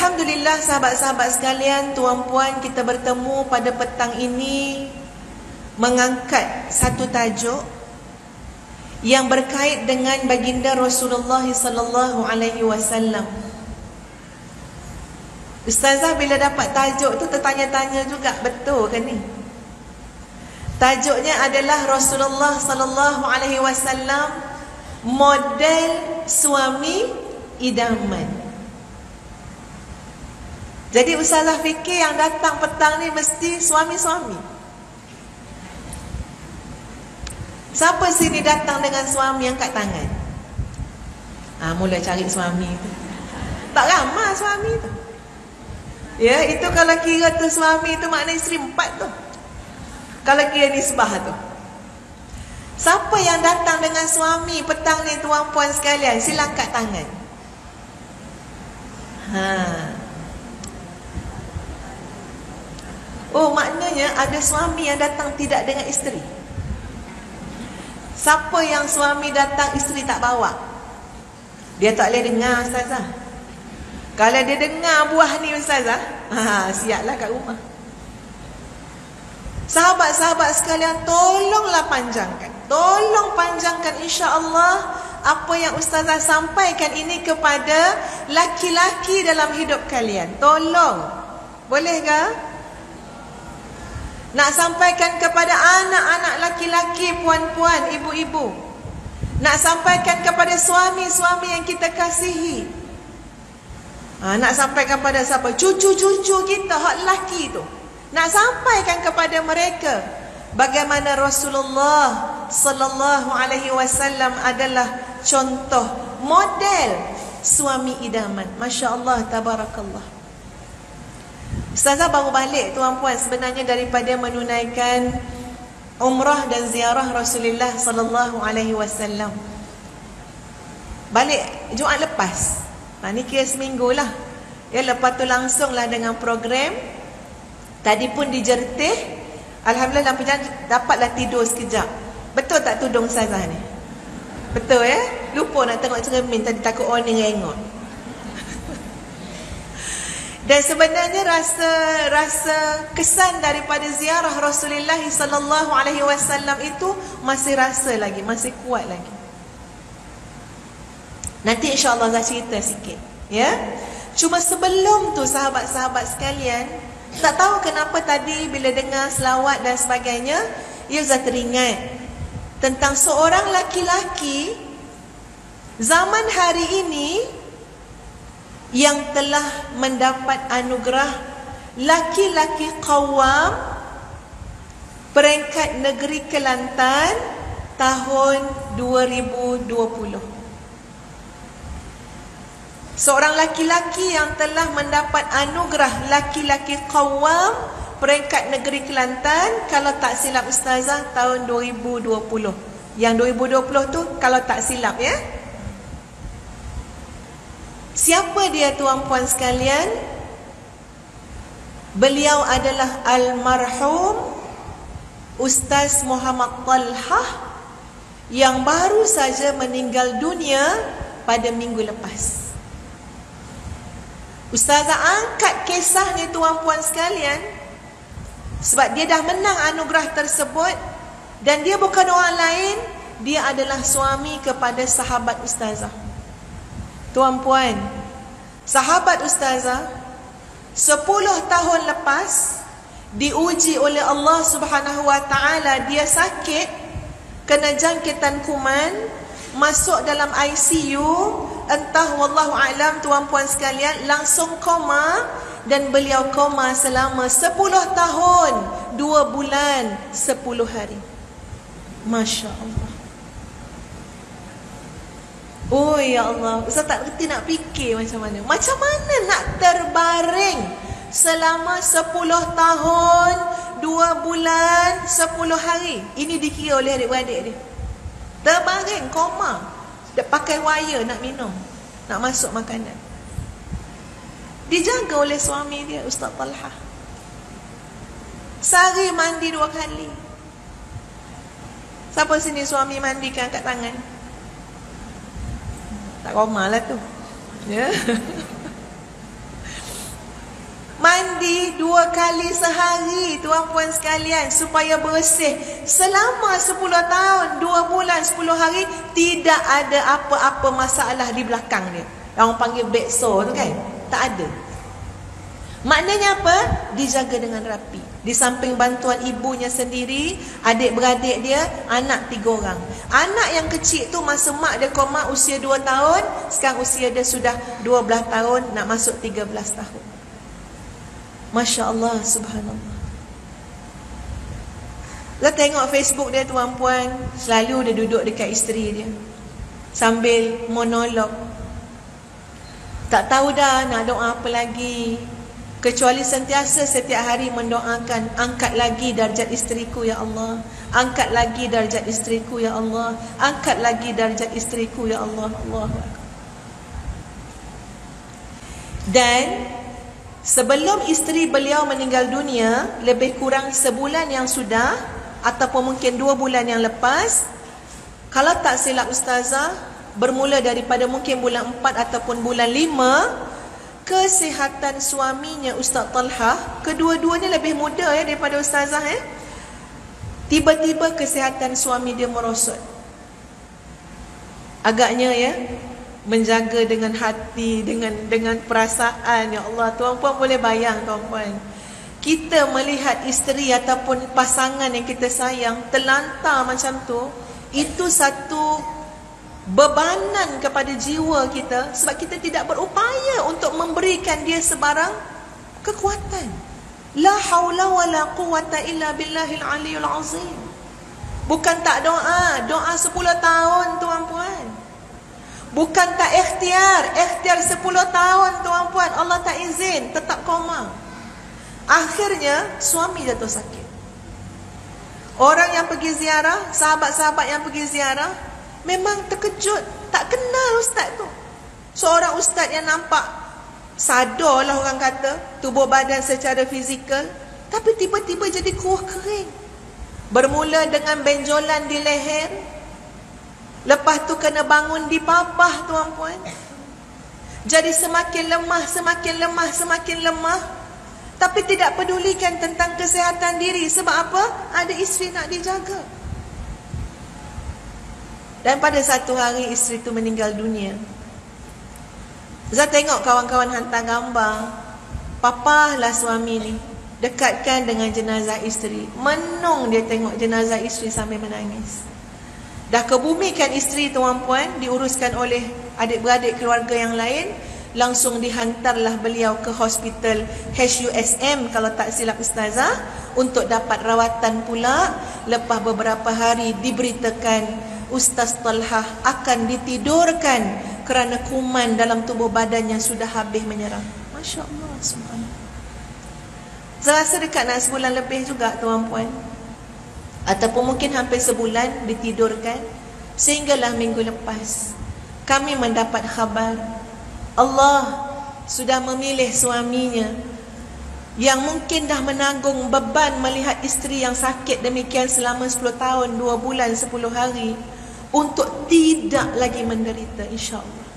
Alhamdulillah sahabat-sahabat sekalian, tuan-puan, kita bertemu pada petang ini mengangkat satu tajuk yang berkait dengan baginda Rasulullah sallallahu alaihi wasallam. Ustazah bila dapat tajuk tu tertanya-tanya juga, betul ke ni? Tajuknya adalah Rasulullah sallallahu alaihi wasallam model suami idaman. Jadi ustazah fikir yang datang petang ni mesti suami-suami. Siapa sini datang dengan suami angkat tangan? Mula cari suami tu. Tak ramai suami tu. Ya, itu kalau kira tu suami tu makna isteri 4 tu. Kalau kira nisbah tu. Siapa yang datang dengan suami petang ni tuan-puan sekalian? Sila angkat tangan. Oh, maknanya ada suami yang datang tidak dengan isteri. Siapa yang suami datang isteri tak bawa? Dia tak boleh dengar ustazah. Kalau dia dengar buah ni ustazah, siaplah kat rumah. Sahabat-sahabat sekalian, tolonglah panjangkan. Tolong panjangkan insya-Allah apa yang ustazah sampaikan ini kepada laki-laki dalam hidup kalian. Tolong. Boleh ke? Nak sampaikan kepada anak-anak laki-laki, puan-puan, ibu-ibu. Nak sampaikan kepada suami-suami yang kita kasihi. Nak sampaikan pada siapa? Cucu-cucu kita, hak lelaki tu. Nak sampaikan kepada mereka bagaimana Rasulullah sallallahu alaihi wasallam adalah contoh model suami idaman. Masya-Allah, tabarakallah. Ustazah baru balik tuan-puan sebenarnya daripada menunaikan umrah dan ziarah Rasulullah sallallahu alaihi wasallam. Balik Jumaat lepas. Ni kira seminggu lah. Ya, lepas tu langsunglah dengan program. Tadi pun dijertih. Alhamdulillah dalam perjalanan dapatlah tidur sekejap. Betul tak tudung ustazah ni? Betul ya? Lupa nak tengok cermin tadi, takut orang ni rengok. Dan sebenarnya rasa kesan daripada ziarah Rasulullah sallallahu alaihi wasallam itu masih rasa lagi, masih kuat lagi. Nanti insya-Allah saya cerita sikit, ya. Cuma sebelum tu sahabat-sahabat sekalian, tak tahu kenapa tadi bila dengar selawat dan sebagainya, saya teringat tentang seorang laki-laki zaman hari ini yang telah mendapat anugerah laki-laki qawam peringkat negeri Kelantan tahun 2020. Seorang laki-laki yang telah mendapat anugerah laki-laki qawam peringkat negeri Kelantan, kalau tak silap ustazah tahun 2020. Yang 2020 tu kalau tak silap, ya. Siapa dia tuan-puan sekalian? Beliau adalah almarhum Ustaz Muhammad Talhah yang baru saja meninggal dunia pada minggu lepas. Ustazah angkat kisah ni tuan-puan sekalian sebab dia dah menang anugerah tersebut dan dia bukan orang lain, dia adalah suami kepada sahabat ustazah. Tuan-puan, sahabat ustazah 10 tahun lepas diuji oleh Allah Subhanahu wa taala, dia sakit, kena jangkitan kuman, masuk dalam ICU, entah wallahu alam tuan-puan sekalian, langsung koma, dan beliau koma selama 10 tahun 2 bulan 10 hari. Masya Allah. Oh ya Allah, Ustaz tak kerti nak fikir macam mana. Macam mana nak terbaring selama 10 tahun 2 bulan 10 hari. Ini dikira oleh adik-beradik dia. Terbaring, koma. Dia pakai wire nak minum, nak masuk makanan. Dijaga oleh suami dia, Ustaz Talhah. Sehari mandi 2 kali. Siapa sini suami mandikan kat tangan? Tak koma lah tu, ya. mandi 2 kali sehari, tuan-puan sekalian, supaya bersih. Selama 10 tahun, 2 bulan, 10 hari, tidak ada apa-apa masalah di belakang dia. Orang panggil bekso tu kan, tak ada. Maknanya apa? Dijaga dengan rapi. Di samping bantuan ibunya sendiri, adik-beradik dia, anak 3 orang. Anak yang kecil tu masa mak dia koma usia 2 tahun, sekarang usia dia sudah 12 tahun, nak masuk 13 tahun. Masya Allah, subhanallah. Kita tengok Facebook dia, tuan-puan, selalu dia duduk dekat isteri dia sambil monolog. Tak tahu dah nak doa apa lagi, kecuali sentiasa setiap hari mendoakan, angkat lagi darjat isteriku ya Allah, angkat lagi darjat isteriku ya Allah, angkat lagi darjat isteriku ya Allah. Allahu Akbar. Dan sebelum isteri beliau meninggal dunia, lebih kurang sebulan yang sudah, ataupun mungkin 2 bulan yang lepas, kalau tak silap ustazah, bermula daripada mungkin bulan 4 ataupun bulan 5, kesihatan suaminya Ustaz Talha, kedua-duanya lebih muda daripada ustazah tiba-tiba kesihatan suami dia merosot. Agaknya menjaga dengan hati, dengan perasaan. Ya Allah, tuan-puan boleh bayang, tuan-puan, kita melihat isteri ataupun pasangan yang kita sayang terlantar macam tu, itu satu bebanan kepada jiwa kita, sebab kita tidak berupaya untuk memberikan dia sebarang kekuatan. La haula wala quwata illa billahil aliyul azim. Bukan tak doa 10 tahun, tuan-puan. Bukan tak ikhtiar 10 tahun, tuan-puan, Allah tak izin, tetap koma. Akhirnya suami jatuh sakit. Orang yang pergi ziarah, sahabat-sahabat yang pergi ziarah, memang terkejut, tak kenal ustaz tu. Seorang ustaz yang nampak sadar lah orang kata, tubuh badan secara fizikal, tapi tiba-tiba jadi kuah kering. Bermula dengan benjolan di leher, lepas tu kena bangun di papah, tuan-puan. Jadi semakin lemah, semakin lemah. Tapi tidak pedulikan tentang kesihatan diri. Sebab apa? Ada isteri nak dijaga. Dan pada satu hari isteri itu meninggal dunia. Saya tengok kawan-kawan hantar gambar, papa lah suami ni dekatkan dengan jenazah isteri. Menung dia tengok jenazah isteri sambil menangis. Dah kebumikan isteri, tuan-puan, diuruskan oleh adik-beradik keluarga yang lain. Langsung dihantarlah beliau ke hospital HUSM kalau tak silap ustazah, untuk dapat rawatan pula. Lepas beberapa hari diberitakan Ustaz Talha akan ditidurkan kerana kuman dalam tubuh badan yang sudah habis menyerang. Masya Allah, subhanallah. Saya rasa dekat nak sebulan lebih juga, tuan-puan, ataupun mungkin hampir sebulan ditidurkan. Sehinggalah minggu lepas kami mendapat khabar Allah sudah memilih suaminya yang mungkin dah menanggung beban melihat isteri yang sakit demikian selama 10 tahun, 2 bulan, 10 hari, untuk tidak lagi menderita, insya-Allah.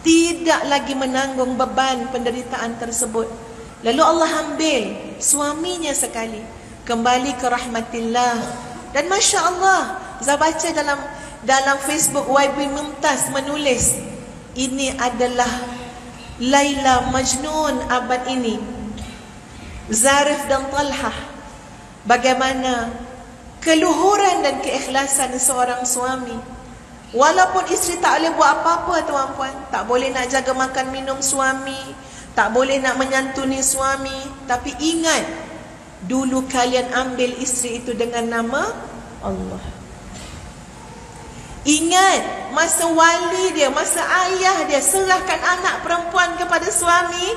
Tidak lagi menanggung beban penderitaan tersebut. Lalu Allah ambil suaminya sekali kembali ke rahmatillah. Dan masya-Allah, saya baca dalam Facebook, YB Mumtaz menulis, ini adalah Laila Majnun abad ini, Zarif dan Talha. Bagaimana keluhuran dan keikhlasan seorang suami. Walaupun isteri tak boleh buat apa-apa, tuan-puan, tak boleh nak jaga makan minum suami, tak boleh nak menyantuni suami, tapi ingat, dulu kalian ambil isteri itu dengan nama Allah. Ingat, masa wali dia, masa ayah dia serahkan anak perempuan kepada suami,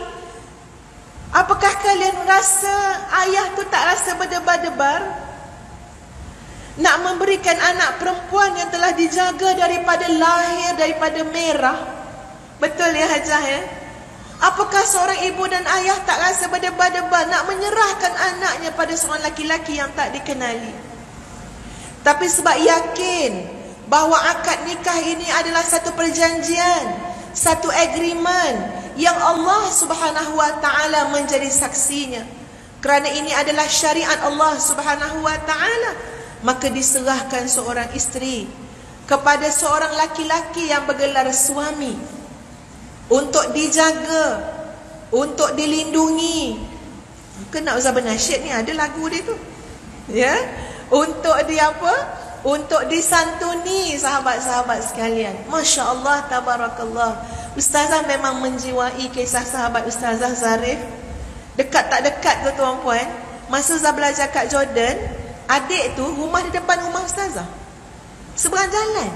apakah kalian rasa ayah tu tak rasa berdebar-debar nak memberikan anak perempuan yang telah dijaga daripada lahir, daripada merah? Betul ya Hajah ya? Apakah seorang ibu dan ayah tak rasa berdebar-debar nak menyerahkan anaknya pada seorang laki-laki yang tak dikenali? Tapi sebab yakin bahawa akad nikah ini adalah satu perjanjian, satu agreement yang Allah Subhanahu wa taala menjadi saksinya. Kerana ini adalah syariat Allah Subhanahu wa taala, maka diserahkan seorang isteri kepada seorang laki-laki yang bergelar suami untuk dijaga, untuk dilindungi. Kena Ustaz Bernasyid ni ada lagu dia tu. Ya, untuk dia apa? Untuk disantuni sahabat-sahabat sekalian. Masya Allah, tabarakallah. Ustazah memang menjiwai kisah sahabat Ustazah Zarif. Dekat tak dekat tu tuan-puan, masa Ustazah belajar kat Jordan, adik tu rumah di depan rumah Ustazah, seberang jalan.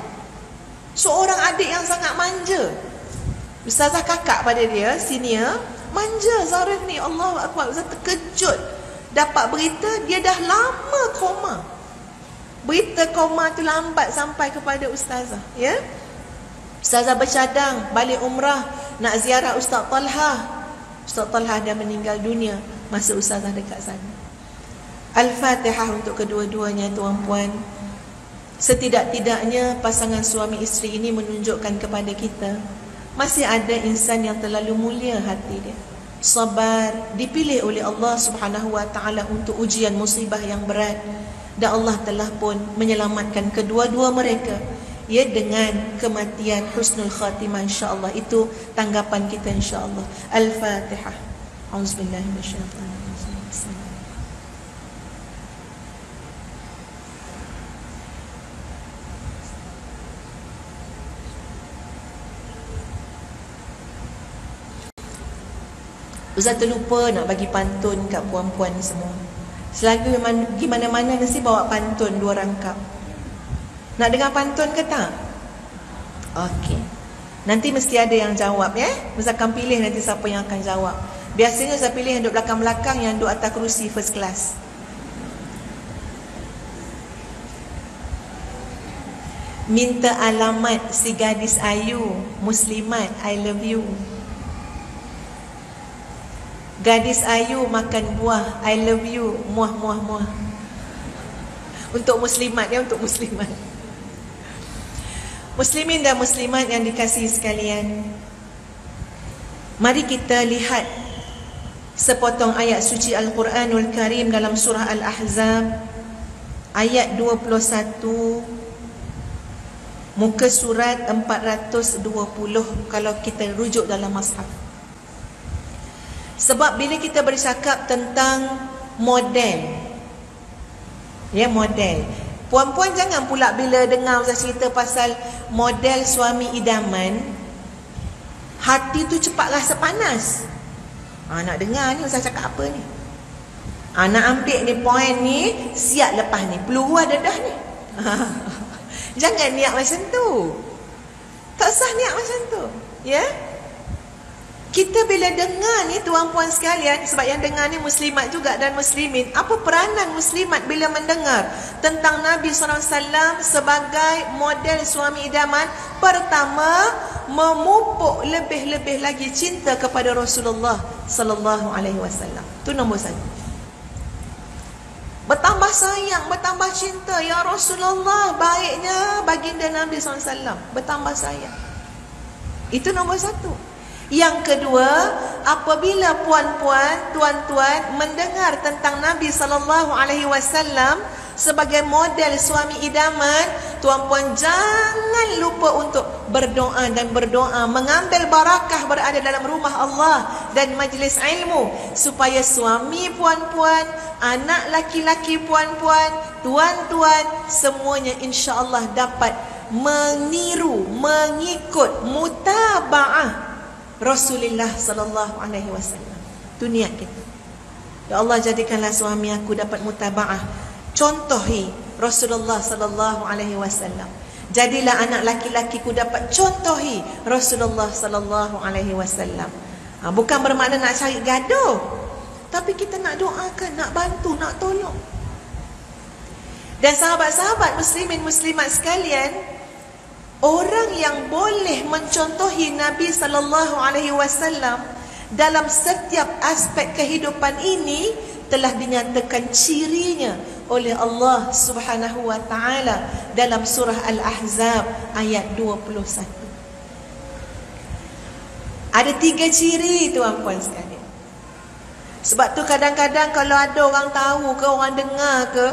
Seorang adik yang sangat manja. Ustazah kakak pada dia, senior, manja Zarif ni. Allahu Akbar. Ustazah terkejut dapat berita dia dah lama koma. Berita koma tu lambat sampai kepada Ustazah, ya. Ustazah bercadang balik umrah nak ziarah Ustaz Talha. Ustaz Talha dah meninggal dunia masa Ustazah dekat sana. Al-Fatihah untuk kedua-duanya tuan-puan. Setidak-tidaknya pasangan suami isteri ini menunjukkan kepada kita masih ada insan yang terlalu mulia hati dia. Sabar, dipilih oleh Allah Subhanahu wa taala untuk ujian musibah yang berat. Dan Allah telah pun menyelamatkan kedua-dua mereka, ya, dengan kematian husnul khatimah, insya-Allah. Itu tanggapan kita, insya-Allah. Al-Fatihah. Auzubillahi minasyaitanir rajim. Ustaz terlupa nak bagi pantun kat puan-puan semua. Selagi pergi mana-mana mesti bawa pantun 2 rangkap. Nak dengar pantun ke tak? Okey. Nanti mesti ada yang jawab, ya. Ustaz akan pilih nanti siapa yang akan jawab. Biasanya saya pilih yang duduk belakang-belakang, yang duduk atas kerusi first class. Minta alamat si gadis ayu, muslimat, I love you. Gadis ayu makan buah, I love you, muah muah muah. Untuk muslimat, ya, untuk muslimat. Muslimin dan muslimat yang dikasihi sekalian, mari kita lihat sepotong ayat suci Al-Quranul Karim dalam surah Al-Ahzab ayat 21, muka surat 420 kalau kita rujuk dalam mushaf. Sebab bila kita bercakap tentang model, ya, model, puan-puan jangan pula bila dengar Ustaz cerita pasal model suami idaman, hati tu cepat rasa panas. Nak dengar ni Ustaz cakap apa ni? Nak ambil ni poin ni, siap lepas ni peluru ada dah ni. Jangan niat macam tu. Tak sah niat macam tu, ya. Kita bila dengar ni tuan-puan sekalian, sebab yang dengar ni muslimat juga dan muslimin, apa peranan muslimat bila mendengar tentang Nabi SAW sebagai model suami idaman? Pertama, memupuk lebih-lebih lagi cinta kepada Rasulullah sallallahu alaihi wasallam. Itu nombor 1. Bertambah sayang, bertambah cinta. Ya Rasulullah, baiknya baginda Nabi SAW. Bertambah sayang. Itu nombor 1. Yang kedua, apabila puan-puan, tuan-tuan mendengar tentang Nabi SAW sebagai model suami idaman, tuan-puan jangan lupa untuk berdoa dan berdoa, mengambil barakah berada dalam rumah Allah dan majlis ilmu, supaya suami puan-puan, anak laki-laki puan-puan, tuan-tuan, semuanya insya-Allah dapat meniru, mengikut, mutaba'ah Rasulullah sallallahu alaihi wasallam. Itu niat kita. Ya Allah, jadikanlah suami aku dapat mutaba'ah, contohi Rasulullah sallallahu alaihi wasallam. Jadilah anak laki-lakiku dapat contohi Rasulullah sallallahu alaihi wasallam. Bukan bermakna nak cari gaduh, tapi kita nak doakan, nak bantu, nak tolong. Dan sahabat-sahabat muslimin muslimat sekalian, orang yang boleh mencontohi Nabi sallallahu alaihi wasallam dalam setiap aspek kehidupan ini telah dinyatakan cirinya oleh Allah Subhanahu wa taala dalam surah Al-Ahzab ayat 21. Ada 3 ciri tuan-puan sekalian. Sebab tu kadang-kadang kalau ada orang tahu ke, orang dengar ke,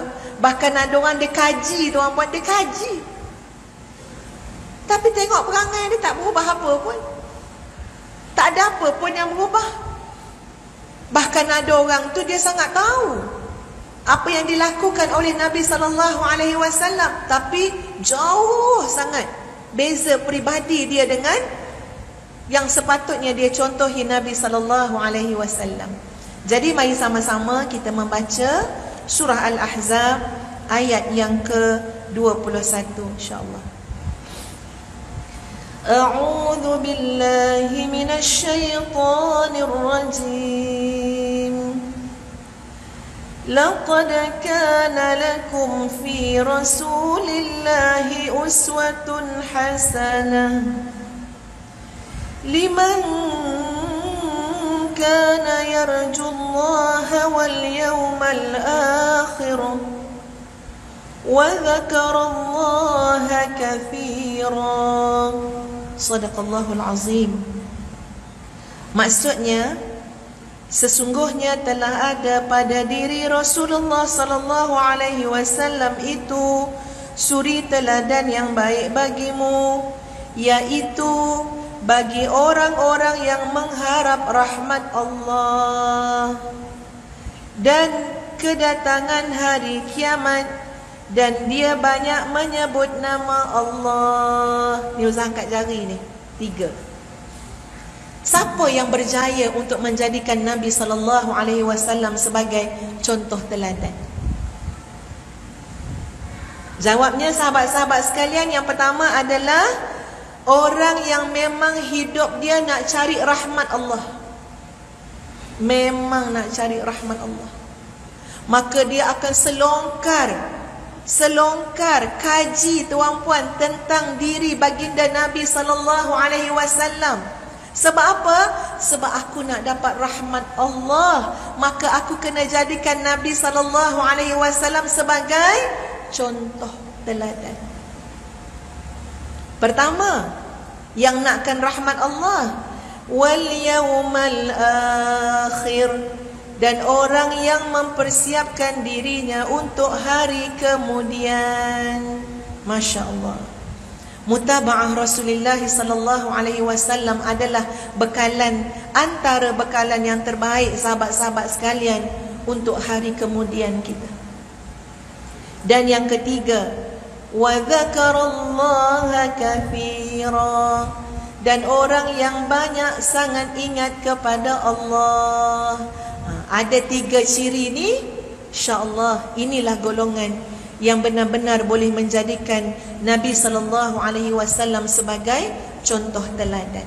bahkan ada orang dia kaji tuan-puan, dia kaji, tapi tengok perangai dia tak berubah apa pun. Tak ada apa pun yang berubah. Bahkan ada orang tu dia sangat tahu apa yang dilakukan oleh Nabi SAW, tapi jauh sangat beza peribadi dia dengan yang sepatutnya dia contohi Nabi SAW. Jadi mari sama-sama kita membaca surah Al-Ahzab ayat yang ke-21 insya-Allah. A'udzu billahi minasy syaithanir rajim. Laqad kana lakum fi Rasulillahi uswatun hasanah liman kana yarjullaha wal yawmal akhir wa dzakarallaha katsiran. Shadaqallahul azim. Maksudnya, sesungguhnya telah ada pada diri Rasulullah sallallahu alaihi wasallam itu suri teladan yang baik bagimu, yaitu bagi orang-orang yang mengharap rahmat Allah dan kedatangan hari kiamat, dan dia banyak menyebut nama Allah. Ni Ustaz angkat jari ni 3. Siapa yang berjaya untuk menjadikan Nabi SAW sebagai contoh teladan? Jawabnya sahabat-sahabat sekalian, yang pertama adalah orang yang memang hidup dia nak cari rahmat Allah. Memang nak cari rahmat Allah. Maka dia akan selongkar kaji tuan-puan tentang diri baginda Nabi SAW. Sebab apa? Sebab aku nak dapat rahmat Allah, maka aku kena jadikan Nabi SAW sebagai contoh teladan. Pertama, yang nakkan rahmat Allah, wal yawmal akhir, dan orang yang mempersiapkan dirinya untuk hari kemudian. Masya Allah. Mutaba'ah Rasulullah SAW adalah bekalan, antara bekalan yang terbaik sahabat-sahabat sekalian untuk hari kemudian kita. Dan yang ketiga, wa dzakarallaha katsira, dan orang yang banyak sangat ingat kepada Allah. Ada 3 ciri ni, insya-Allah inilah golongan yang benar-benar boleh menjadikan Nabi SAW sebagai contoh teladan.